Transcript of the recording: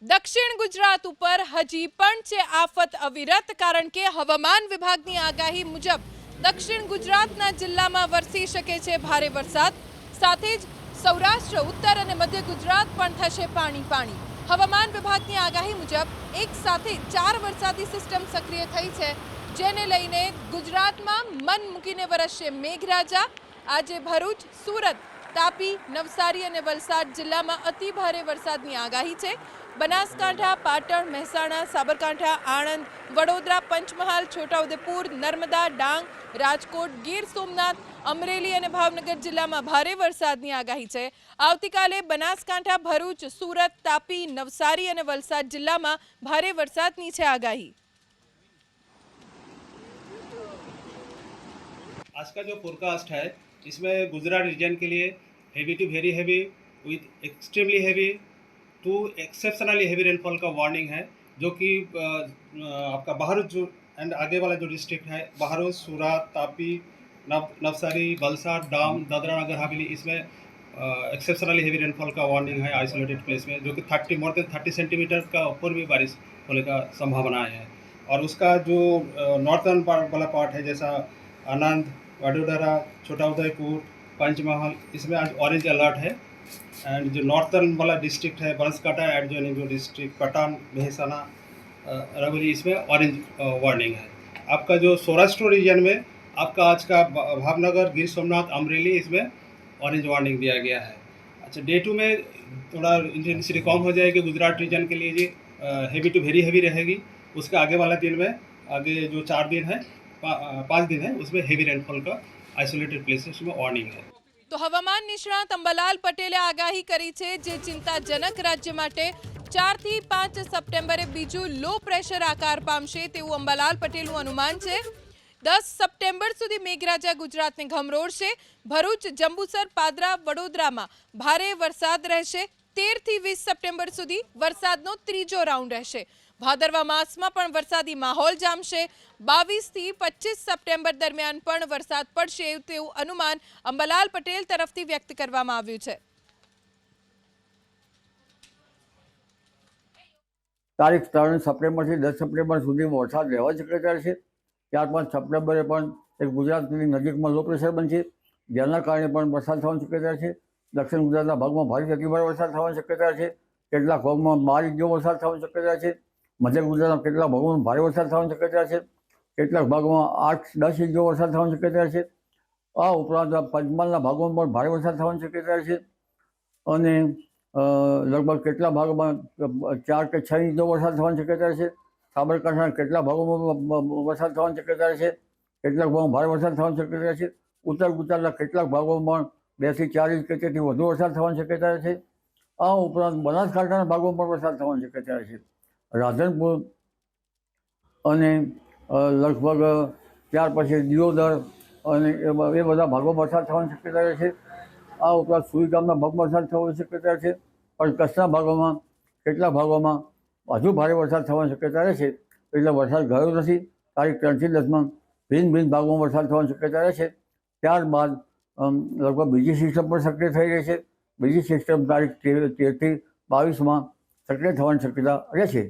દક્ષિણ ગુજરાત ઉપર હજી પણ છે આફત અવિરત, કારણ કે હવામાન વિભાગની આગાહી મુજબ દક્ષિણ ગુજરાતના જિલ્લામાં વરસી શકે છે ભારે વરસાદ. સાથે જ સૌરાષ્ટ્ર, ઉત્તર અને મધ્ય ગુજરાત પણ થશે પાણી. હવામાન વિભાગની આગાહી મુજબ એક સાથે 4 વરસાદી સિસ્ટમ સક્રિય થઈ છે, જેને લઈને ગુજરાતમાં મન મૂકીને વરસશે મેઘરાજા. આજે ભરૂચ, સુરત, તાપી, નવસારી અને વલસાડ જિલ્લામાં અતિ ભારે વરસાદની આગાહી છે. બનાસકાંઠા, પાટણ, મહેસાણા, સાબરકાંઠા, આણંદ, વડોદરા, પંચમહાલ, છોટાઉદેપુર, નર્મદા, ડાંગ, રાજકોટ, ગીર સોમનાથ, અમરેલી અને ભાવનગર જિલ્લામાં ભારે વરસાદની આગાહી છે. આવતીકાલે બનાસકાંઠા, ભરૂચ, સુરત, તાપી, નવસારી અને વલસાડ જિલ્લામાં ભારે વરસાદની છે આગાહી. आज का जो फोरकास्ट है इसमें गुजरात रीजन के लिए heavy to very heavy with extremely heavy to exceptionally heavy rainfall का वार्निंग है, जो कि आपका बहरोच जो एंड आगे वाला जो डिस्ट्रिक्ट है बहरोच, सूरत, तापी, नवसारी, वलसाड, डांग, दादरा नगर हवेली, इसमें एक्सेप्शनली हेवी रेनफॉल का वार्निंग है आइसोलेटेड प्लेस में, जो कि मोर देन 30 सेंटीमीटर का ऊपर भी बारिश होने का संभावना है. और उसका जो नॉर्थर्न वाला पार्ट है, जैसा आनंद, वडोदरा, छोटाउदेपुर, पंचमहल, इसमें आज ऑरेंज अलर्ट है. एंड जो नॉर्थर्न वाला डिस्ट्रिक्ट है बनासकांठा एडजॉइनिंग जो डिस्ट्रिक्ट पठान, मेहसाना, रायबरेली, इसमें ऑरेंज वार्निंग है. आपका जो सौराष्ट्र रीजन में आपका आज का भावनगर, गिर सोमनाथ, अमरेली, इसमें ऑरेंज वार्निंग दिया गया है. अच्छा, डे 2 में थोड़ा इंटेंसिटी कम हो जाएगी गुजरात रीजन के लिए जी, हेवी टू वेरी हेवी रहेगी. उसके आगे वाला दिन में आगे जो 4 दिन है, 5 दिन है, उसमें हेवी रेनफॉल का आइसोलेटेड प्लेसेस में वार्निंग है. તો હવામાન નિષ્ણાત અંબાલાલ પટેલે આગાહી કરી છે, જે ચિંતાજનક રાજ્ય માટે 4 થી 5 સપ્ટેમ્બરે બીજું લો પ્રેશર આકાર પામશે તેવું અંબાલાલ પટેલનું અનુમાન છે. 10 સપ્ટેમ્બર સુધી મેઘરાજા ગુજરાતને ઘમરોળશે. ભરૂચ, જંબુસર, પાદરા, વડોદરામાં ભારે વરસાદ રહેશે. 13 થી 20 સપ્ટેમ્બર સુધી વરસાદનો ત્રીજો રાઉન્ડ રહેશે. ભાદરવા માસમાં પણ વરસાદી માહોલ જામશે. 22 થી 25 સપ્ટેમ્બર દરમિયાન પણ વરસાદ પડશે તેવું અનુમાન અંબાલાલ પટેલ તરફથી વ્યક્ત કરવામાં આવ્યું છે. તારીખ 3 સપ્ટેમ્બરથી 10 સપ્ટેમ્બર સુધીમાં વરસાદ રહેવા શક્યતા છે. 4-5 સપ્ટેમ્બરે પણ એક ગુજરાતની નજીકમાં લો પ્રેશર બનશે, જેના કારણે પણ વરસાદ થવાની શક્યતા છે. દક્ષિણ ગુજરાતના ભાગમાં ભારે અતિભારે વરસાદ થવાની શક્યતા છે. કેટલાક ભાગમાં 12 ઇંચ જેવો વરસાદ થવાની શક્યતા છે. મધ્ય ગુજરાતના કેટલાક ભાગોમાં ભારે વરસાદ થવાની શક્યતા છે. કેટલાક ભાગમાં 8-10 ઇંચ જેવો વરસાદ થવાની શક્યતા છે. આ ઉપરાંત પંચમહાલના ભાગોમાં પણ ભારે વરસાદ થવાની શક્યતા છે. અને લગભગ કેટલા ભાગોમાં 4 કે 6 ઇંચ જેવો વરસાદ થવાની શક્યતા છે. સાબરકાંઠાના કેટલા ભાગોમાં વરસાદ થવાની શક્યતા છે. કેટલાક ભાગોમાં ભારે વરસાદ થવાની શક્યતા છે. ઉત્તર ગુજરાતના કેટલાક ભાગોમાં 2 થી 4 ઇંચ કે તેથી વધુ વરસાદ થવાની શક્યતા છે. આ ઉપરાંત બનાસકાંઠાના ભાગોમાં પણ વરસાદ થવાની શક્યતા છે. રાધનપુર અને લગભગ ત્યાર પછી દિયોદર અને એ બધા ભાગોમાં વરસાદ થવાની શક્યતા છે. આ ઉપરાંત સુઈ ગામના ભાગમાં વરસાદ થવાની શક્યતા છે. પણ કચ્છના ભાગોમાં કેટલાક ભાગોમાં હજુ ભારે વરસાદ થવાની શક્યતા રહેશે. એટલે વરસાદ ગયો નથી. તારીખ 3 થી 10માં ભિન્ન ભાગોમાં વરસાદ થવાની શક્યતા રહેશે. ત્યારબાદ લગભગ બીજી સિસ્ટમ પણ સક્રિય થઈ રહી છે. બીજી સિસ્ટમ તારીખ 13 થી 22માં સક્રિય થવાની શક્યતા રહેશે.